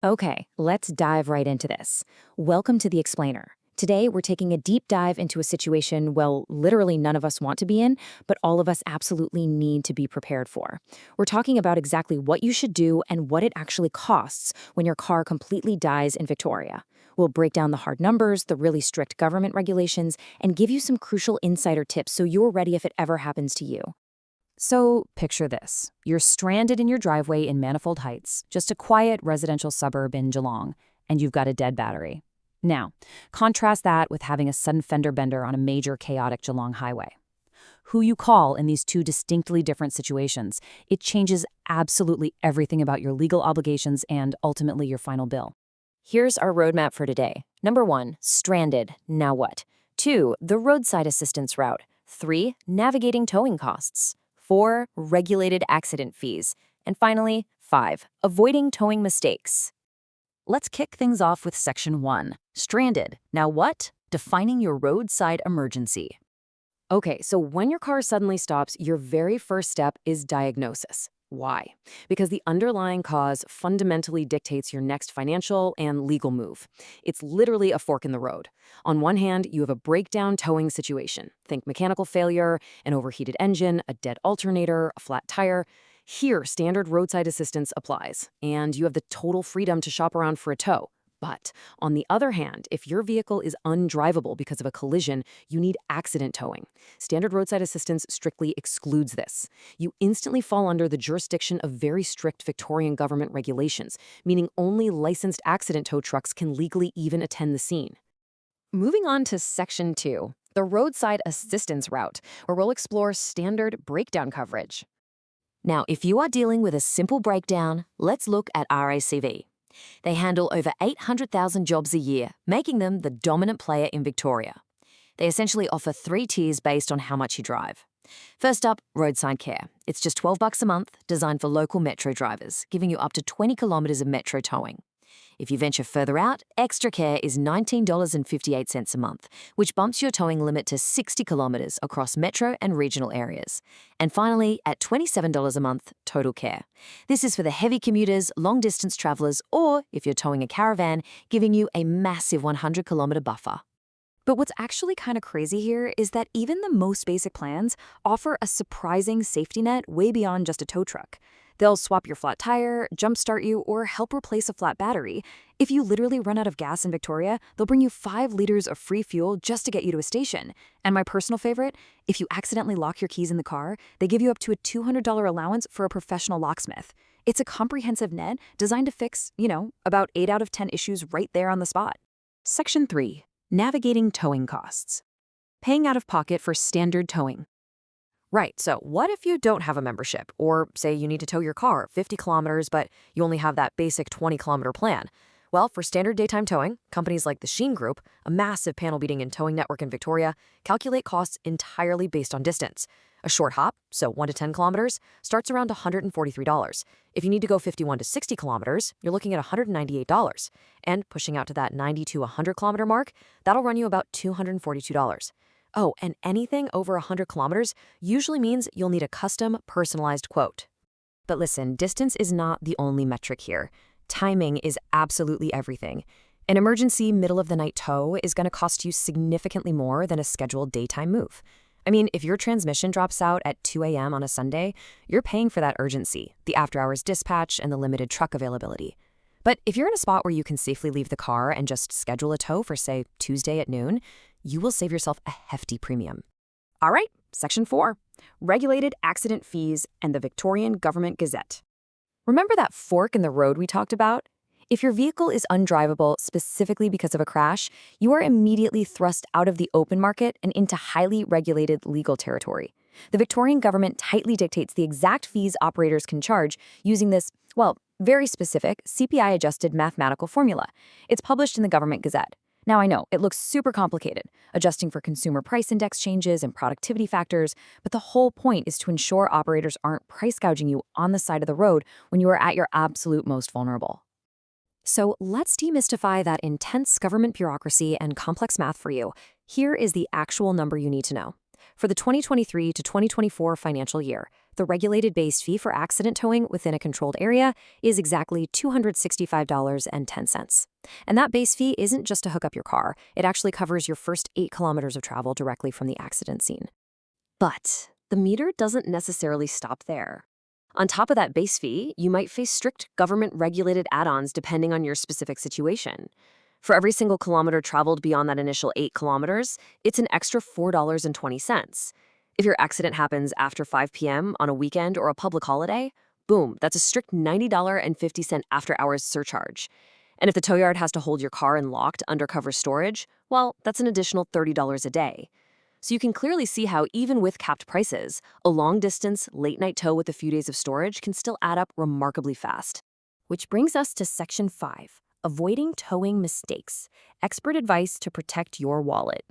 Okay, let's dive right into this. Welcome to The Explainer. Today, we're taking a deep dive into a situation, well, literally none of us want to be in, but all of us absolutely need to be prepared for. We're talking about exactly what you should do and what it actually costs when your car completely dies in Victoria. We'll break down the hard numbers, the really strict government regulations, and give you some crucial insider tips so you're ready if it ever happens to you. So, picture this. You're stranded in your driveway in Manifold Heights, just a quiet residential suburb in Geelong, and you've got a dead battery. Now, contrast that with having a sudden fender bender on a major chaotic Geelong highway. Who you call in these two distinctly different situations, it changes absolutely everything about your legal obligations and ultimately your final bill. Here's our roadmap for today. Number 1, stranded. Now what? 2, the roadside assistance route. 3, navigating towing costs. 4, regulated accident fees. And finally, 5, avoiding towing mistakes. Let's kick things off with Section 1, stranded. Now what? Defining your roadside emergency. Okay, so when your car suddenly stops, your very first step is diagnosis. Why? Because the underlying cause fundamentally dictates your next financial and legal move. It's literally a fork in the road. On one hand, you have a breakdown towing situation. Think mechanical failure, an overheated engine, a dead alternator, a flat tire. Here, standard roadside assistance applies, and you have the total freedom to shop around for a tow. But on the other hand, if your vehicle is undrivable because of a collision, you need accident towing. Standard roadside assistance strictly excludes this. You instantly fall under the jurisdiction of very strict Victorian government regulations, meaning only licensed accident tow trucks can legally even attend the scene. Moving on to Section 2, the roadside assistance route, where we'll explore standard breakdown coverage. Now, if you are dealing with a simple breakdown, let's look at RACV. They handle over 800,000 jobs a year, making them the dominant player in Victoria. They essentially offer 3 tiers based on how much you drive. First up, roadside care. It's just $12 a month, designed for local metro drivers, giving you up to 20 kilometres of metro towing. If you venture further out, extra care is $19.58 a month, which bumps your towing limit to 60 kilometres across metro and regional areas. And finally, at $27 a month, total care. This is for the heavy commuters, long-distance travellers, or if you're towing a caravan, giving you a massive 100-kilometre buffer. But what's actually kind of crazy here is that even the most basic plans offer a surprising safety net way beyond just a tow truck. They'll swap your flat tire, jumpstart you, or help replace a flat battery. If you literally run out of gas in Victoria, they'll bring you 5 liters of free fuel just to get you to a station. And my personal favorite, if you accidentally lock your keys in the car, they give you up to a $200 allowance for a professional locksmith. It's a comprehensive net designed to fix, about 8 out of 10 issues right there on the spot. Section 3, navigating towing costs. Paying out of pocket for standard towing. Right, so what if you don't have a membership, or say you need to tow your car 50 kilometers, but you only have that basic 20-kilometer plan? Well, for standard daytime towing, companies like the Sheen Group, a massive panel-beating and towing network in Victoria, calculate costs entirely based on distance. A short hop, so 1 to 10 kilometers, starts around $143. If you need to go 51 to 60 kilometers, you're looking at $198. And pushing out to that 90 to 100-kilometer mark, that'll run you about $242. Oh, and anything over 100 kilometers usually means you'll need a custom, personalized quote. But listen, distance is not the only metric here. Timing is absolutely everything. An emergency middle-of-the-night tow is going to cost you significantly more than a scheduled daytime move. I mean, if your transmission drops out at 2 a.m. on a Sunday, you're paying for that urgency, the after-hours dispatch, and the limited truck availability. But if you're in a spot where you can safely leave the car and just schedule a tow for, say, Tuesday at noon, you will save yourself a hefty premium. All right, Section 4, regulated accident fees and the Victorian Government Gazette. Remember that fork in the road we talked about? If your vehicle is undrivable specifically because of a crash, you are immediately thrust out of the open market and into highly regulated legal territory. The Victorian government tightly dictates the exact fees operators can charge using this, very specific CPI-adjusted mathematical formula. It's published in the Government Gazette. Now, I know, it looks super complicated, adjusting for consumer price index changes and productivity factors, but the whole point is to ensure operators aren't price gouging you on the side of the road when you are at your absolute most vulnerable. So let's demystify that intense government bureaucracy and complex math for you. Here is the actual number you need to know. For the 2023 to 2024 financial year, the regulated base fee for accident towing within a controlled area is exactly $265.10. And that base fee isn't just to hook up your car, it actually covers your first 8 kilometers of travel directly from the accident scene. But the meter doesn't necessarily stop there. On top of that base fee, you might face strict government-regulated add-ons depending on your specific situation. For every single kilometer traveled beyond that initial 8 kilometers, it's an extra $4.20. If your accident happens after 5 p.m. on a weekend or a public holiday, boom, that's a strict $90.50 after-hours surcharge. And if the tow yard has to hold your car in locked, undercover storage, well, that's an additional $30 a day. So you can clearly see how even with capped prices, a long-distance, late-night tow with a few days of storage can still add up remarkably fast. Which brings us to Section 5, Avoiding Towing Mistakes, Expert Advice to Protect Your Wallet.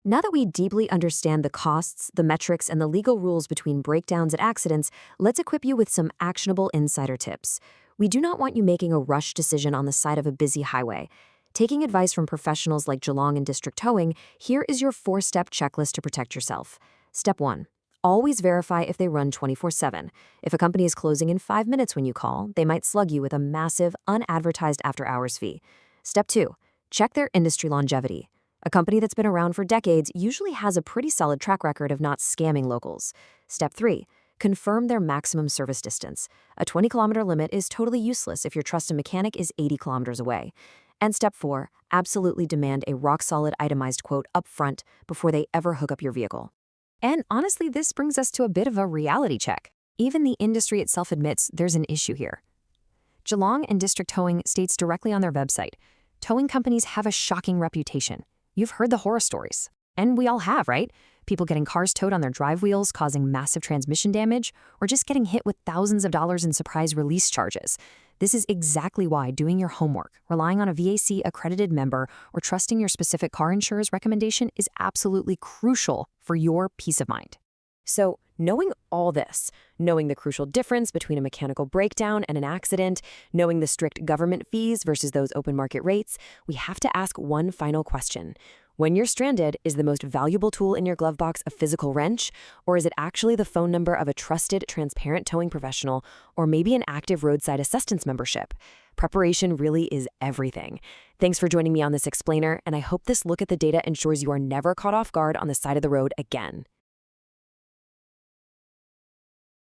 Now that we deeply understand the costs, the metrics, and the legal rules between breakdowns and accidents, let's equip you with some actionable insider tips. We do not want you making a rushed decision on the side of a busy highway. Taking advice from professionals like Geelong and District Towing, here is your 4-step checklist to protect yourself. Step 1. Always verify if they run 24/7. If a company is closing in 5 minutes when you call, they might slug you with a massive, unadvertised after-hours fee. Step 2. Check their industry longevity. A company that's been around for decades usually has a pretty solid track record of not scamming locals. Step 3. Confirm their maximum service distance. A 20-kilometer limit is totally useless if your trusted mechanic is 80 kilometers away. And step 4, absolutely demand a rock-solid itemized quote up front before they ever hook up your vehicle. And honestly, this brings us to a bit of a reality check. Even the industry itself admits there's an issue here. Geelong and District Towing states directly on their website, towing companies have a shocking reputation. You've heard the horror stories. And we all have, right? People getting cars towed on their drive wheels, causing massive transmission damage, or just getting hit with thousands of dollars in surprise release charges. This is exactly why doing your homework, relying on a VAC-accredited member, or trusting your specific car insurer's recommendation is absolutely crucial for your peace of mind. So, knowing all this, knowing the crucial difference between a mechanical breakdown and an accident, knowing the strict government fees versus those open market rates, we have to ask one final question. When you're stranded, is the most valuable tool in your glove box a physical wrench, or is it actually the phone number of a trusted, transparent towing professional, or maybe an active roadside assistance membership? Preparation really is everything. Thanks for joining me on this explainer, and I hope this look at the data ensures you are never caught off guard on the side of the road again.